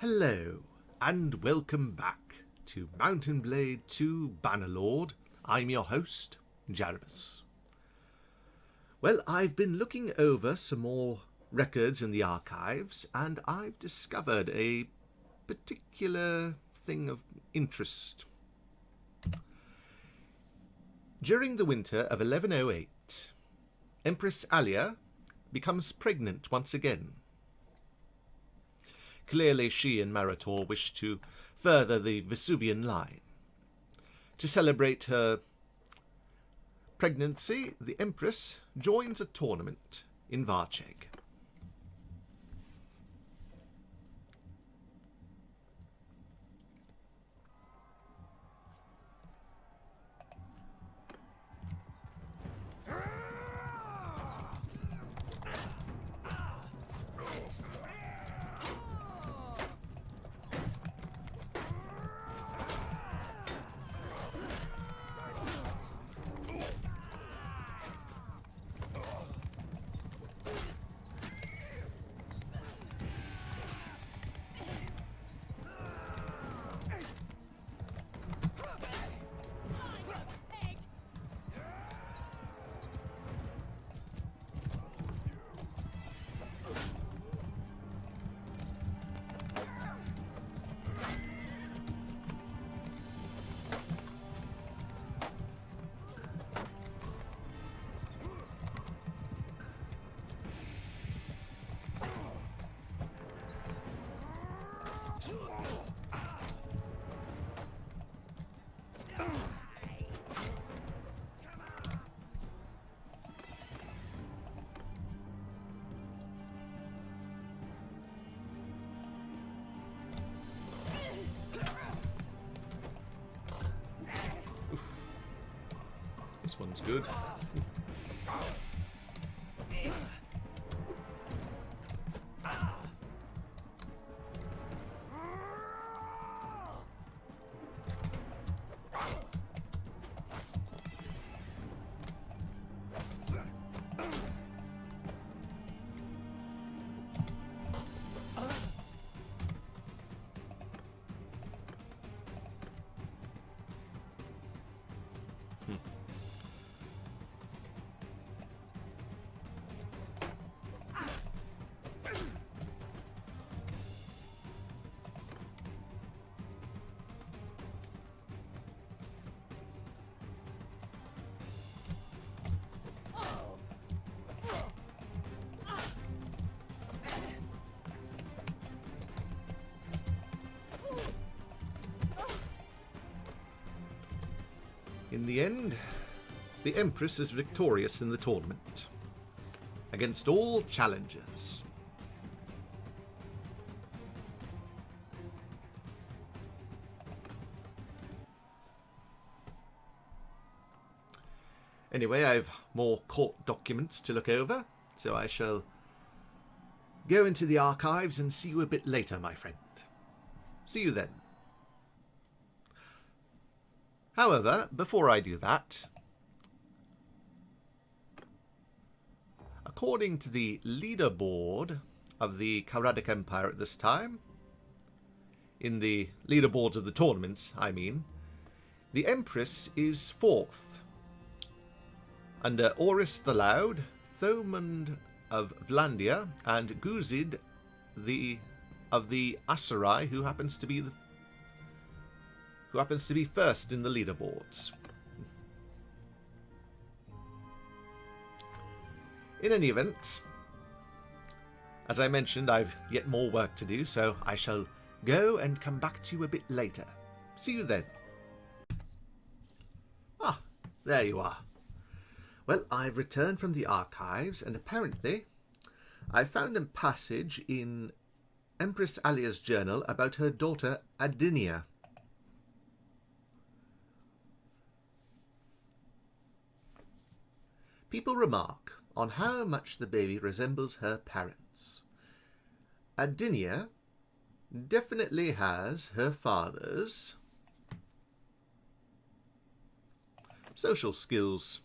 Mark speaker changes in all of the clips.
Speaker 1: Hello, and welcome back to Mountain Blade 2 Bannerlord. I'm your host, Jarvis. Well, I've been looking over some more records in the archives, and I've discovered a particular thing of interest. During the winter of 1108, Empress Alea becomes pregnant once again. Clearly she and Marator wish to further the Vesuvian line. To celebrate her pregnancy, the Empress joins a tournament in Varcheg. This one's good. In the end, the Empress is victorious in the tournament, against all challengers. Anyway, I've more court documents to look over, so I shall go into the archives and see you a bit later, my friend. See you then. However, before I do that, according to the leaderboard of the Calradic Empire at this time, in the leaderboards of the tournaments, I mean, the Empress is 4th, under Oris the Loud, Thomund of Vlandia, and Guzid of the Aserai, who happens to be first in the leaderboards. In any event, as I mentioned, I've yet more work to do, so I shall go and come back to you a bit later. See you then. Ah, there you are. Well, I've returned from the archives, and apparently I found a passage in Empress Alea's journal about her daughter Adinia. People remark on how much the baby resembles her parents. Adinia definitely has her father's social skills.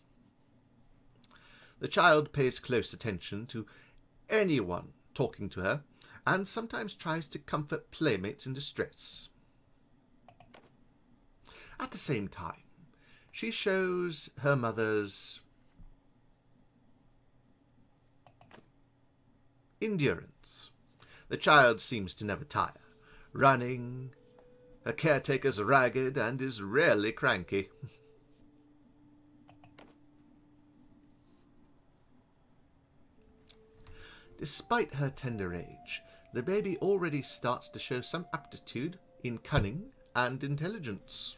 Speaker 1: The child pays close attention to anyone talking to her, and sometimes tries to comfort playmates in distress. At the same time, she shows her mother's endurance. The child seems to never tire, running. Her caretaker's ragged and is rarely cranky. Despite her tender age, the baby already starts to show some aptitude in cunning and intelligence.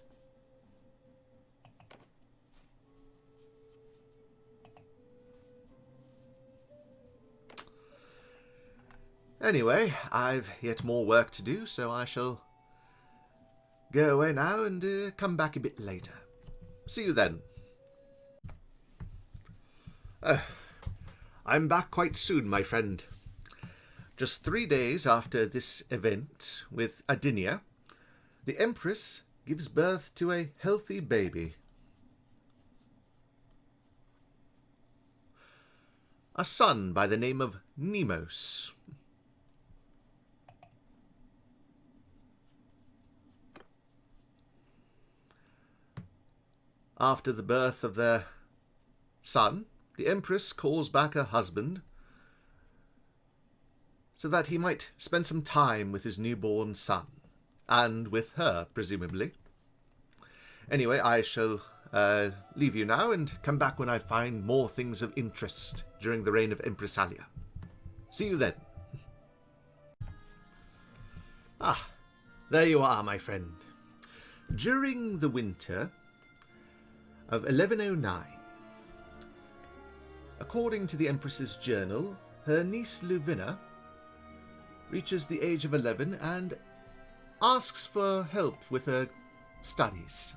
Speaker 1: Anyway, I've yet more work to do, so I shall go away now and come back a bit later. See you then. I'm back quite soon, my friend. Just 3 days after this event with Adinia, the Empress gives birth to a healthy baby. A son by the name of Nemos. After the birth of their son, the Empress calls back her husband so that he might spend some time with his newborn son, and with her, presumably. Anyway, I shall leave you now and come back when I find more things of interest during the reign of Empress Alea. See you then. Ah, there you are, my friend. During the winter of 1109, according to the Empress's journal, her niece Luvina reaches the age of 11 and asks for help with her studies.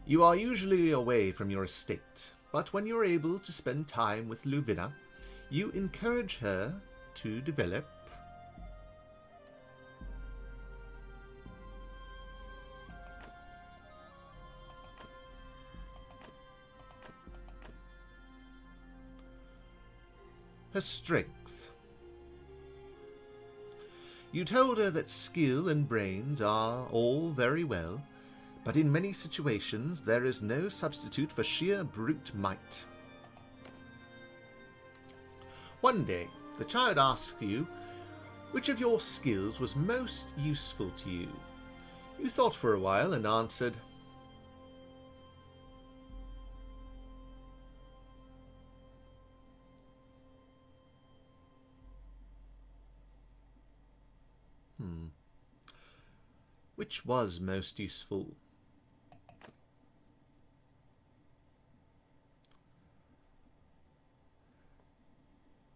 Speaker 1: You are usually away from your estate, but when you're able to spend time with Luvina, you encourage her to develop her strength. You told her that skill and brains are all very well, but in many situations there is no substitute for sheer brute might. One day, the child asked you which of your skills was most useful to you. You thought for a while and answered, which was most useful?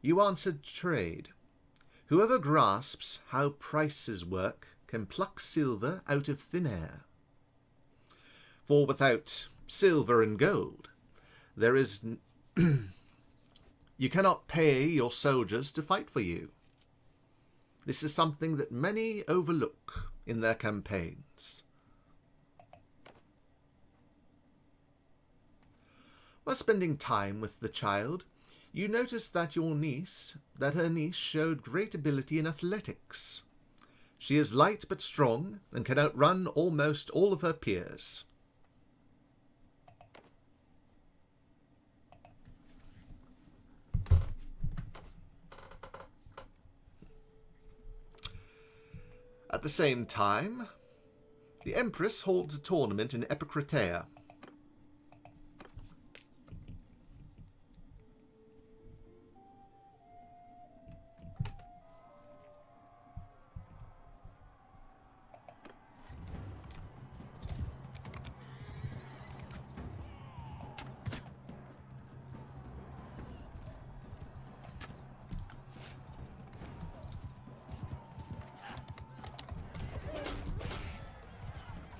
Speaker 1: You answered trade. Whoever grasps how prices work can pluck silver out of thin air. For without silver and gold, there is you cannot pay your soldiers to fight for you. This is something that many overlook in their campaigns. While spending time with the child, you noticed that her niece showed great ability in athletics. She is light but strong and can outrun almost all of her peers. At the same time, the Empress holds a tournament in Epicrotea.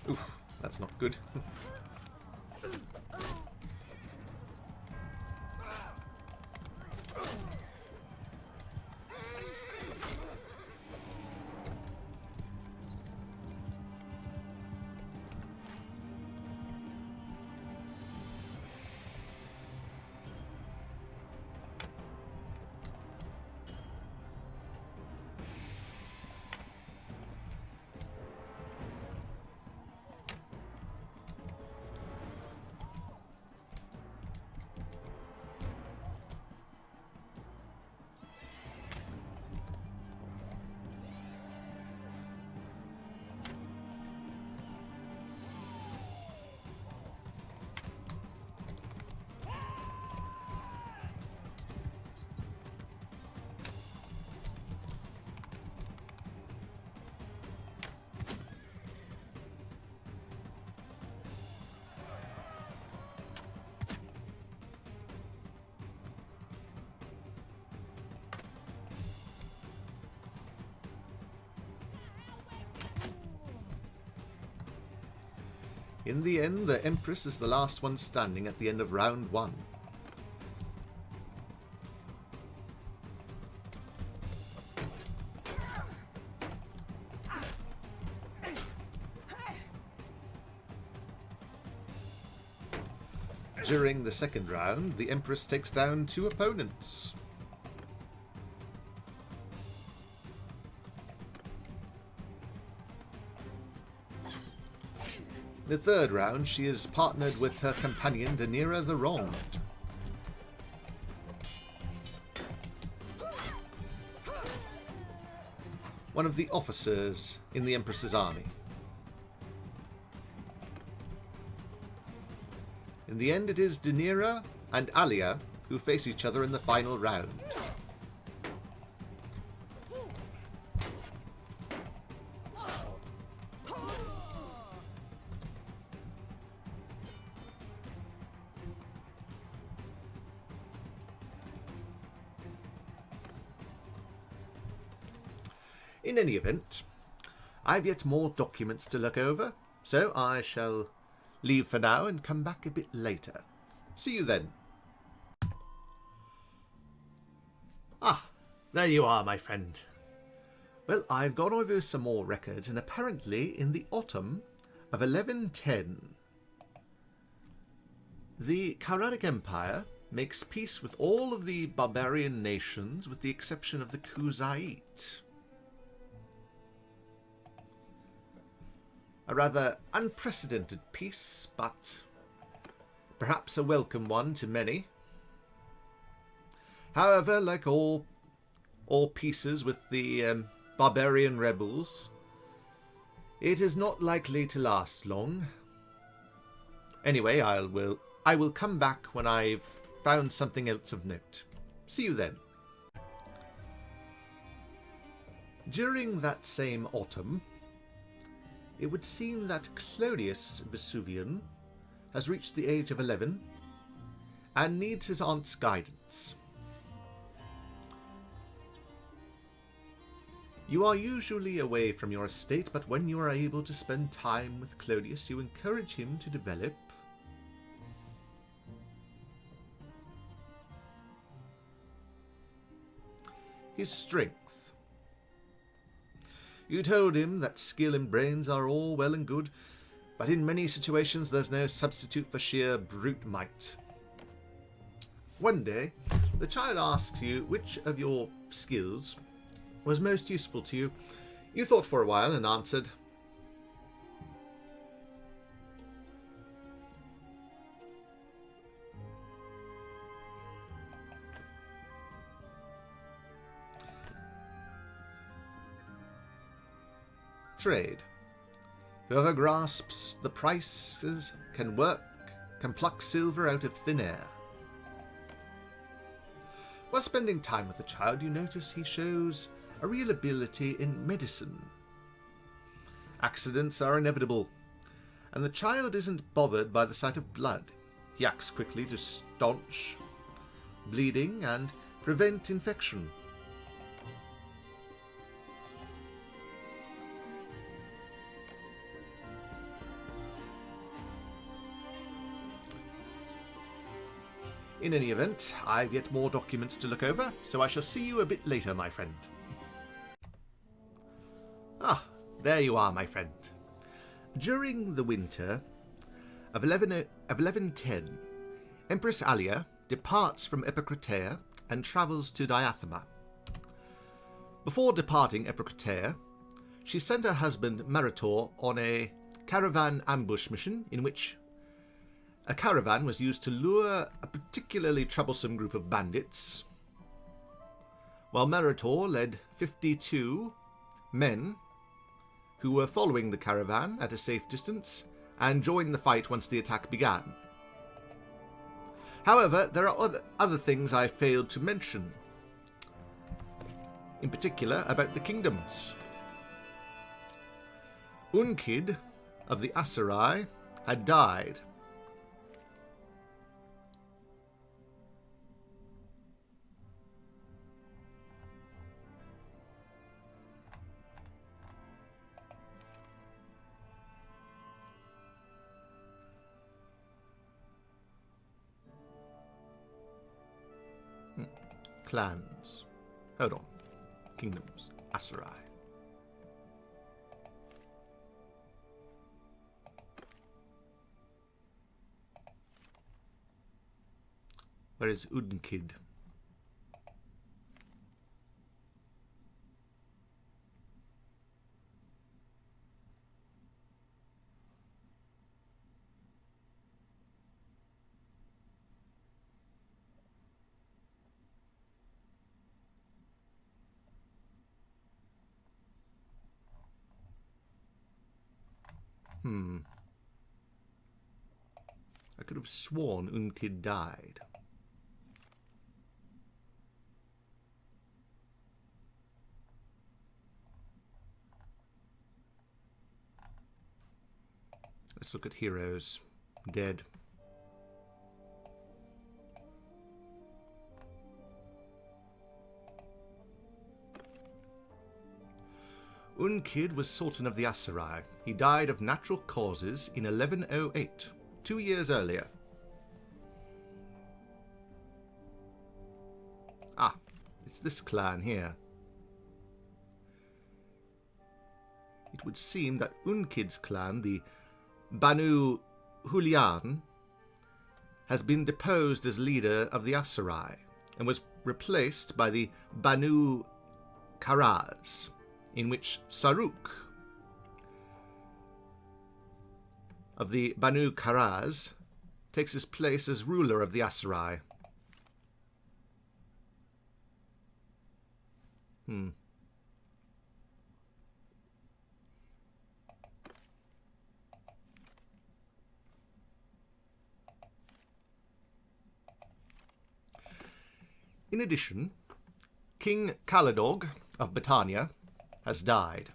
Speaker 1: Oof, that's not good. In the end, the Empress is the last one standing at the end of round 1. During the second round, the Empress takes down 2 opponents. In the third round, she is partnered with her companion Danira the Wronged. One of the officers in the Empress's army. In the end, it is Danira and Alea who face each other in the final round. In any event, I've yet more documents to look over, so I shall leave for now and come back a bit later. See you then. Ah, there you are, my friend. Well, I've gone over some more records, and apparently in the autumn of 1110, the Calradic Empire makes peace with all of the barbarian nations with the exception of the Khuzait. A rather unprecedented peace, but perhaps a welcome one to many. However, like all peaces with the Barbarian rebels, it is not likely to last long. Anyway, I will come back when I've found something else of note. See you then. During that same autumn, it would seem that Clodius Vesuvian has reached the age of 11 and needs his aunt's guidance. You are usually away from your estate, but when you are able to spend time with Clodius, you encourage him to develop his strength. You told him that skill and brains are all well and good, but in many situations there's no substitute for sheer brute might. One day, the child asks you which of your skills was most useful to you. You thought for a while and answered, trade. Whoever grasps the prices can pluck silver out of thin air. While spending time with the child, you notice he shows a real ability in medicine. Accidents are inevitable, and the child isn't bothered by the sight of blood. He acts quickly to staunch bleeding and prevent infection. In any event, I've yet more documents to look over, so I shall see you a bit later, my friend. Ah, there you are, my friend. During the winter of 1110, Empress Alea departs from Epicrotea and travels to Diathma. Before departing Epicrotea, she sent her husband Maritor on a caravan ambush mission in which a caravan was used to lure a particularly troublesome group of bandits, while Maritor led 52 men who were following the caravan at a safe distance and joined the fight once the attack began. However, there are other things I failed to mention, in particular about the kingdoms. Unqid of the Aserai had died. clans. Hold on. Kingdoms. Aserai. Where is Unqid? I could have sworn Unqid died. Let's look at heroes. Dead. Unqid was Sultan of the Aserai. He died of natural causes in 1108, 2 years earlier. Ah, it's this clan here. It would seem that Unqid's clan, the Banu Quraz, has been deposed as leader of the Aserai and was replaced by the Banu Quraz, in which Suruq of the Banu Quraz takes his place as ruler of the Aserai. In addition, King Caladog of Battania has died.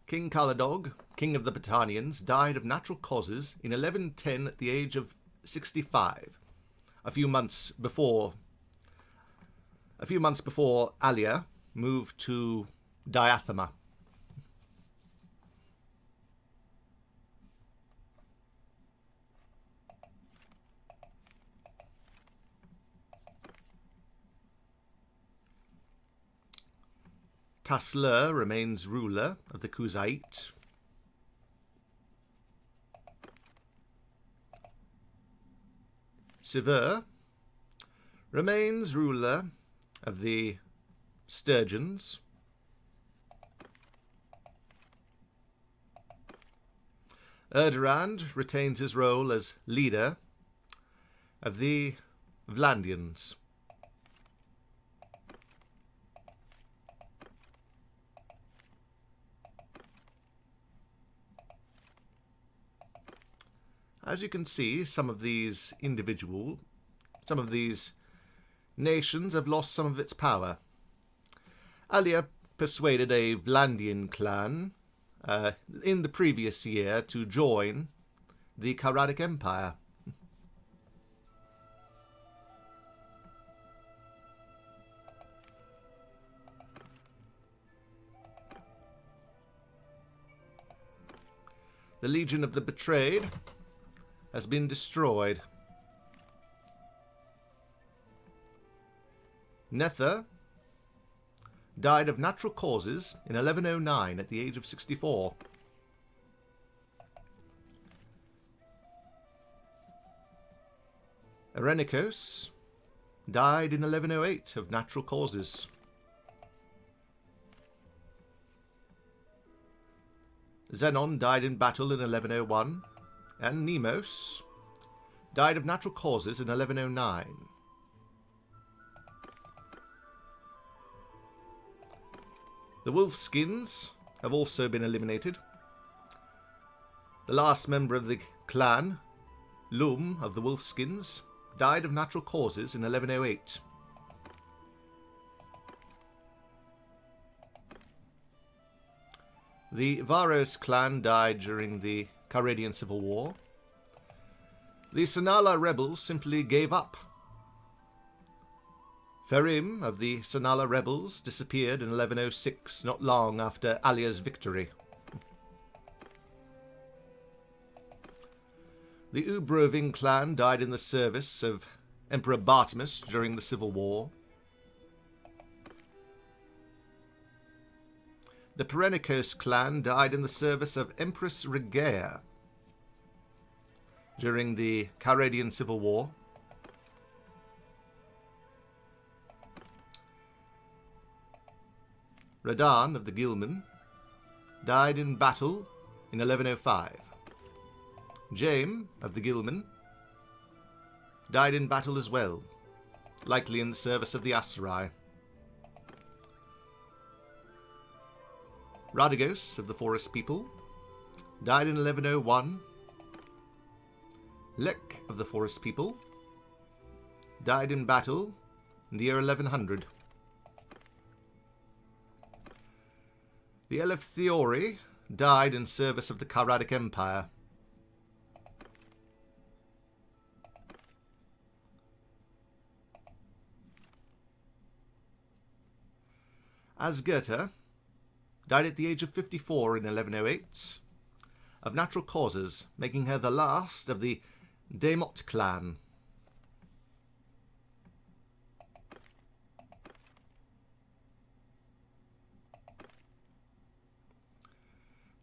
Speaker 1: King Caladog, king of the Battanians, died of natural causes in 1110 at the age of 65, a few months before Alea moved to Diathma. Tasler remains ruler of the Khuzait. Sever remains ruler of the Sturgeons. Erderand retains his role as leader of the Vlandians. As you can see, some of these nations have lost some of its power. Alea persuaded a Vlandian clan in the previous year to join the Calradic Empire. The Legion of the Betrayed has been destroyed. Nether died of natural causes in 1109 at the age of 64. Prienicos died in 1108 of natural causes. Zenon died in battle in 1101. And Nemos died of natural causes in 1109. The Wolfskins have also been eliminated. The last member of the clan, Lum of the Wolfskins, died of natural causes in 1108. The Varos clan died during the Calradian Civil War. The Sanala Rebels simply gave up. Ferim of the Sanala Rebels disappeared in 1106, not long after Alea's victory. The Ubroving clan died in the service of Emperor Bartimus during the Civil War. The Prienicos clan died in the service of Empress Rhagaea during the Calradian Civil War. Radan of the Ghilman died in battle in 1105. Jaime of the Ghilman died in battle as well, likely in the service of the Aserai. Radagos of the Forest People died in 1101. Lek of the Forest People died in battle in the year 1100. The Eleftheroi died in service of the Calradic Empire. Asgerta died at the age of 54 in 1108, of natural causes, making her the last of the Dey Mot clan.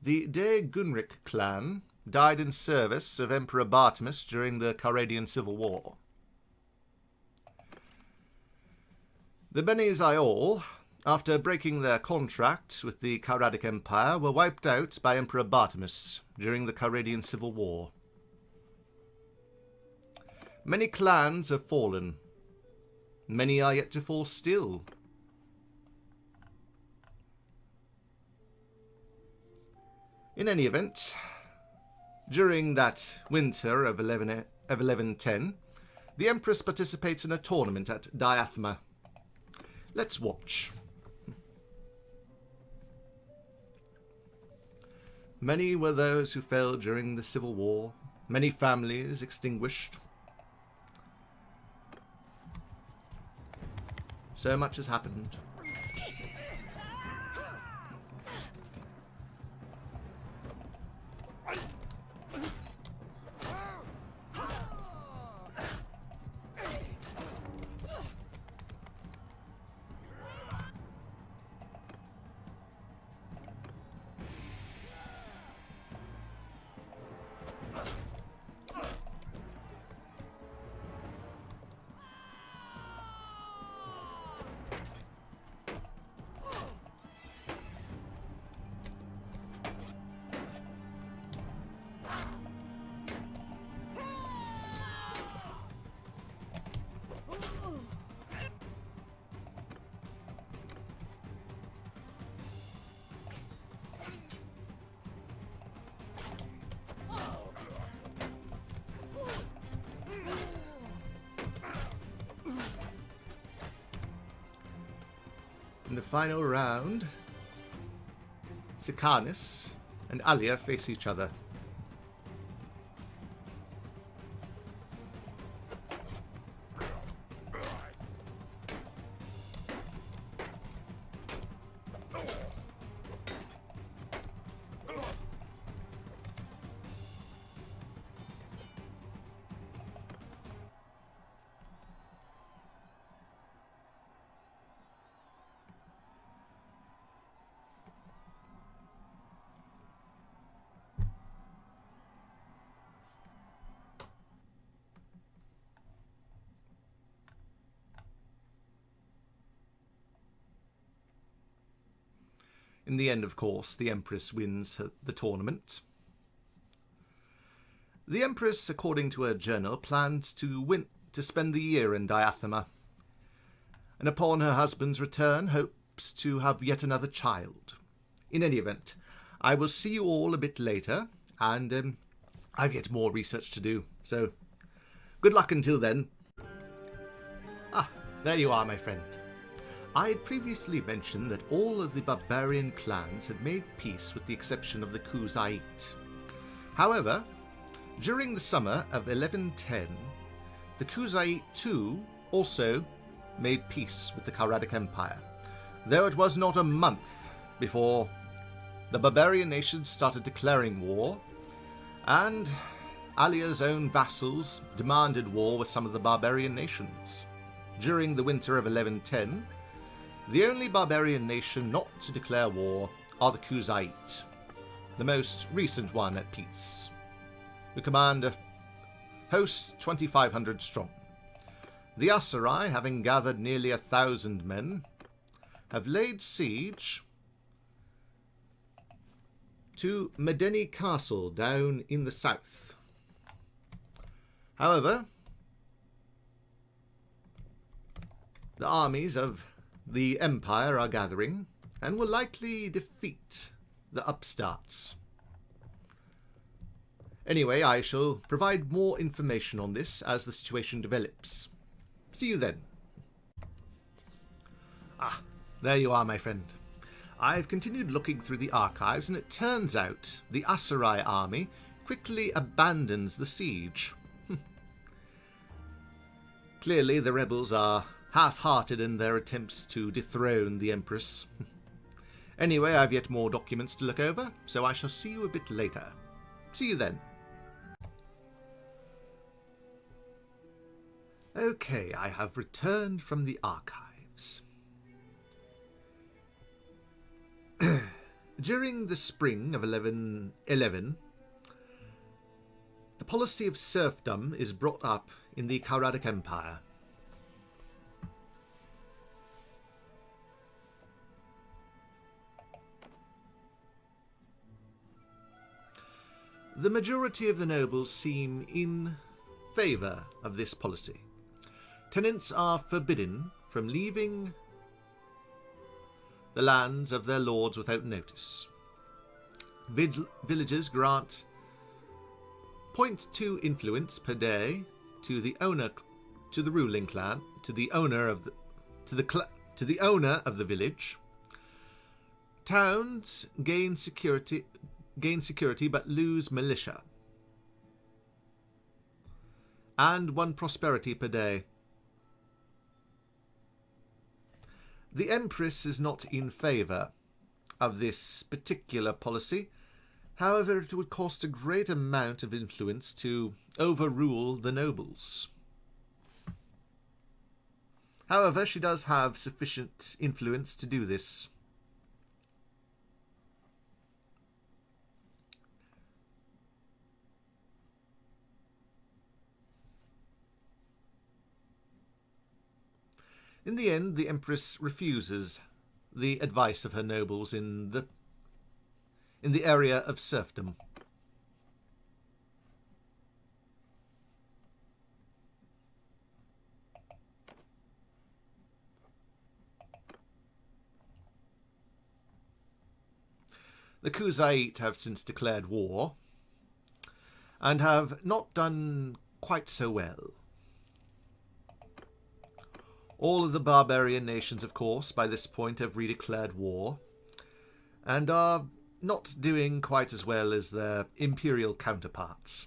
Speaker 1: The Dey Gunric clan died in service of Emperor Bartimus during the Calradian Civil War. The Beni Zilal, after breaking their contract with the Calradic Empire, were wiped out by Emperor Bartimus during the Calradian Civil War. Many clans have fallen. Many are yet to fall still. In any event, during that winter of 1110, the Empress participates in a tournament at Diathma. Let's watch. Many were those who fell during the Civil War, many families extinguished. So much has happened. In the final round, Sikanis and Alea face each other. In the end, of course, the Empress wins the tournament. The Empress, according to her journal, planned to spend the year in Diathma, and upon her husband's return, hopes to have yet another child. In any event, I will see you all a bit later, and I've yet more research to do, so good luck until then. Ah, there you are, my friend. I had previously mentioned that all of the barbarian clans had made peace with the exception of the Khuzait. However, during the summer of 1110, the Khuzait too also made peace with the Calradic Empire, though it was not a month before the barbarian nations started declaring war, and Alea's own vassals demanded war with some of the barbarian nations. During the winter of 1110, the only barbarian nation not to declare war are the Khuzait, the most recent one at peace, who command a host 2,500 strong. The Aserai, having gathered nearly 1,000 men, have laid siege to Medeni Castle down in the south. However, the armies of the Empire are gathering and will likely defeat the upstarts. Anyway, I shall provide more information on this as the situation develops. See you then. Ah, there you are, my friend. I've continued looking through the archives, and it turns out the Aserai army quickly abandons the siege. Clearly, the rebels are half-hearted in their attempts to dethrone the Empress. Anyway, I've yet more documents to look over, so I shall see you a bit later. See you then. Okay, I have returned from the archives. During the spring of 1111, the policy of serfdom is brought up in the Calradic Empire. The majority of the nobles seem in favour of this policy. Tenants are forbidden from leaving the lands of their lords without notice. Villages grant 0.2 influence per day to the owner, to the ruling clan, to the owner of the village. Towns gain security but lose militia, and 1 prosperity per day. The Empress is not in favour of this particular policy. However, it would cost a great amount of influence to overrule the nobles. However, she does have sufficient influence to do this. In the end, the Empress refuses the advice of her nobles in the area of serfdom. The Khuzait have since declared war, and have not done quite so well. All of the barbarian nations, of course, by this point have redeclared war, and are not doing quite as well as their imperial counterparts.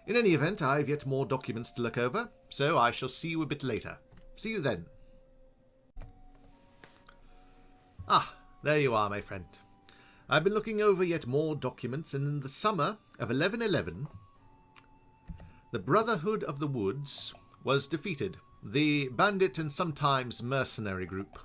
Speaker 1: In any event, I've yet more documents to look over, so I shall see you a bit later. See you then. Ah, there you are, my friend. I've been looking over yet more documents, and in the summer of 1111, the Brotherhood of the Woods was defeated, the bandit and sometimes mercenary group.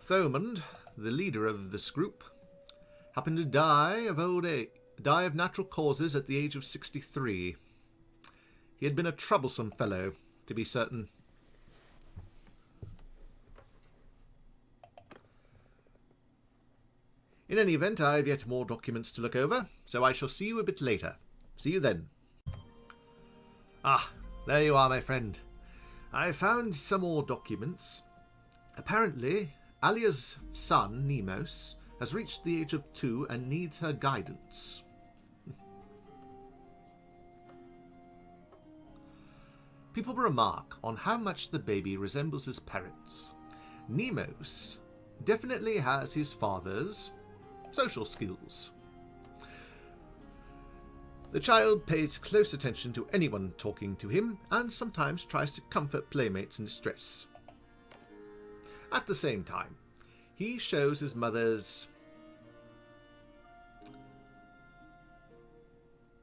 Speaker 1: Thomond, the leader of this group, happened to die of natural causes at the age of 63. He had been a troublesome fellow, to be certain. In any event, I have yet more documents to look over, so I shall see you a bit later. See you then. Ah, there you are, my friend. I found some more documents. Apparently, Alea's son, Nemos, has reached the age of 2 and needs her guidance. People remark on how much the baby resembles his parents. Nemos definitely has his father's social skills. The child pays close attention to anyone talking to him and sometimes tries to comfort playmates in distress. At the same time, he shows his mother's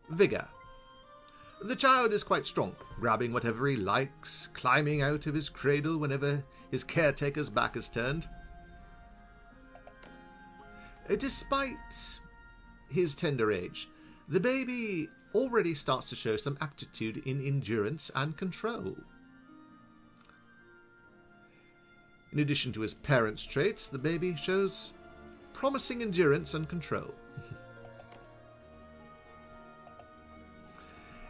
Speaker 1: vigor. The child is quite strong, grabbing whatever he likes, climbing out of his cradle whenever his caretaker's back is turned. Despite his tender age, the baby already starts to show some aptitude in endurance and control. In addition to his parents' traits, the baby shows promising endurance and control.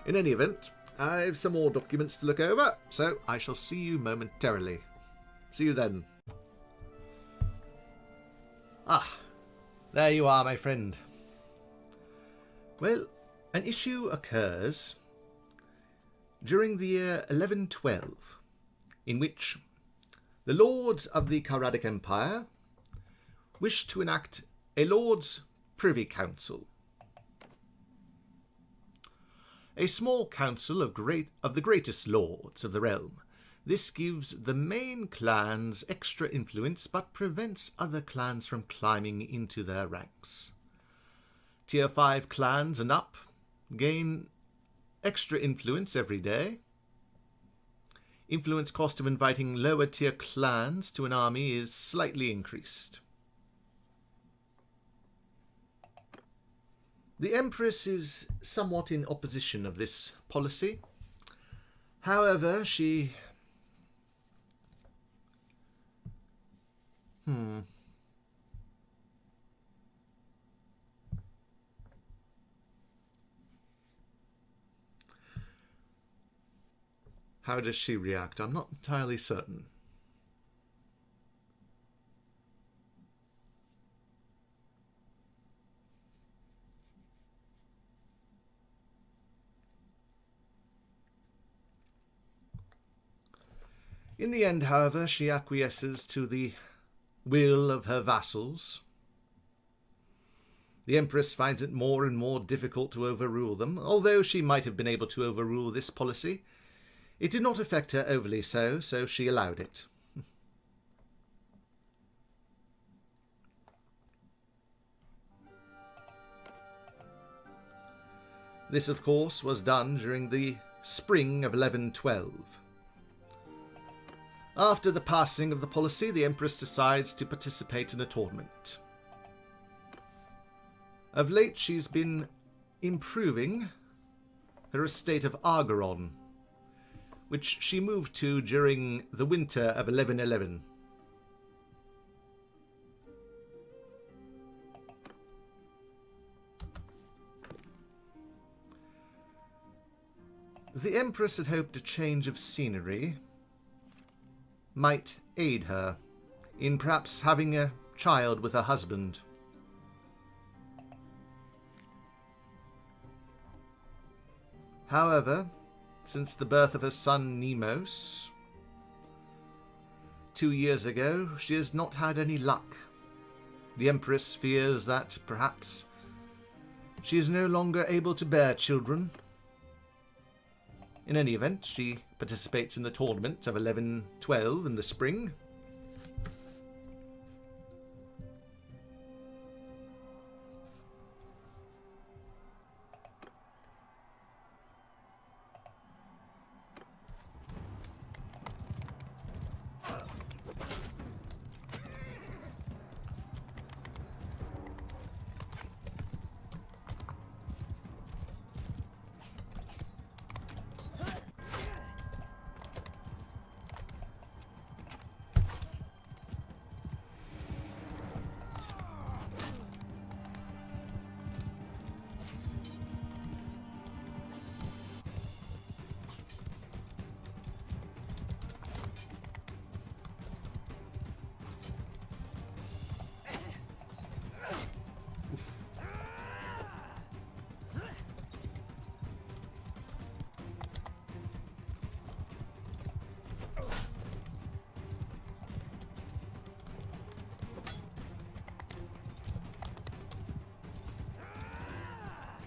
Speaker 1: In any event, I have some more documents to look over, so I shall see you momentarily. See you then. Ah, there you are, my friend. Well, an issue occurs during the year 1112, in which the lords of the Calradic Empire wish to enact a Lords' Privy Council. A small council of the greatest lords of the realm. This gives the main clans extra influence, but prevents other clans from climbing into their ranks. Tier 5 clans and up gain extra influence every day. Influence cost of inviting lower tier clans to an army is slightly increased. The Empress is somewhat in opposition of this policy. However, she... How does she react? I'm not entirely certain. In the end, however, she acquiesces to the will of her vassals. The Empress finds it more and more difficult to overrule them. Although she might have been able to overrule this policy, it did not affect her overly so she allowed it. This, of course, was done during the spring of 1112. After the passing of the policy, the Empress decides to participate in a tournament. Of late, she's been improving her estate of Argeron, which she moved to during the winter of 1111. The Empress had hoped a change of scenery might aid her in perhaps having a child with her husband. However, since the birth of her son Nemos 2 years ago, she has not had any luck. The Empress fears that perhaps she is no longer able to bear children. In any event, she participates in the tournament of 1112 in the spring.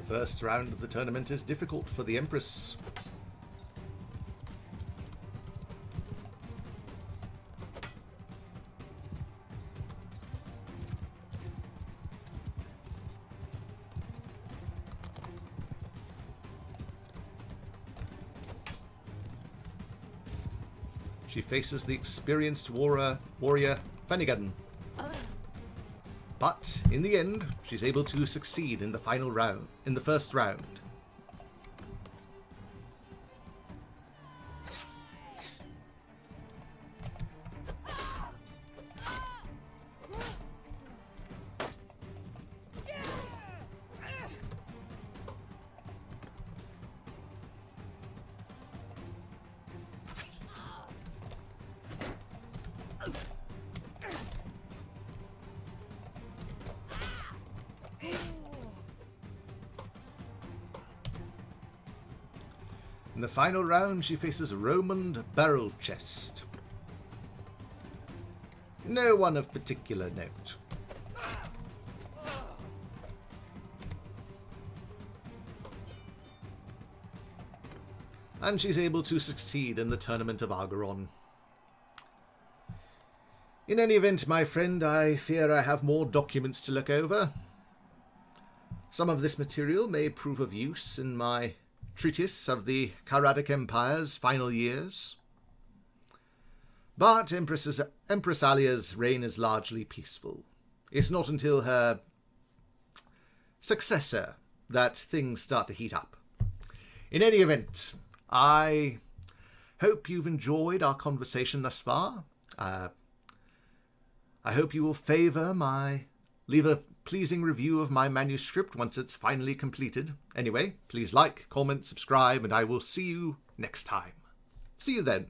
Speaker 1: First round of the tournament is difficult for the Empress. She faces the experienced warrior Fenigan. But in the end, she's able to succeed in the final round, in the first round. In the final round, she faces Roman Barrel Chest. No one of particular note. And she's able to succeed in the Tournament of Argeron. In any event, my friend, I fear I have more documents to look over. Some of this material may prove of use in my treatise of the Calradic Empire's final years. But Empress Alea's reign is largely peaceful. It's not until her successor that things start to heat up. In any event, I hope you've enjoyed our conversation thus far. I hope you will leave a pleasing review of my manuscript once it's finally completed. Anyway, please like, comment, subscribe, and I will see you next time. See you then.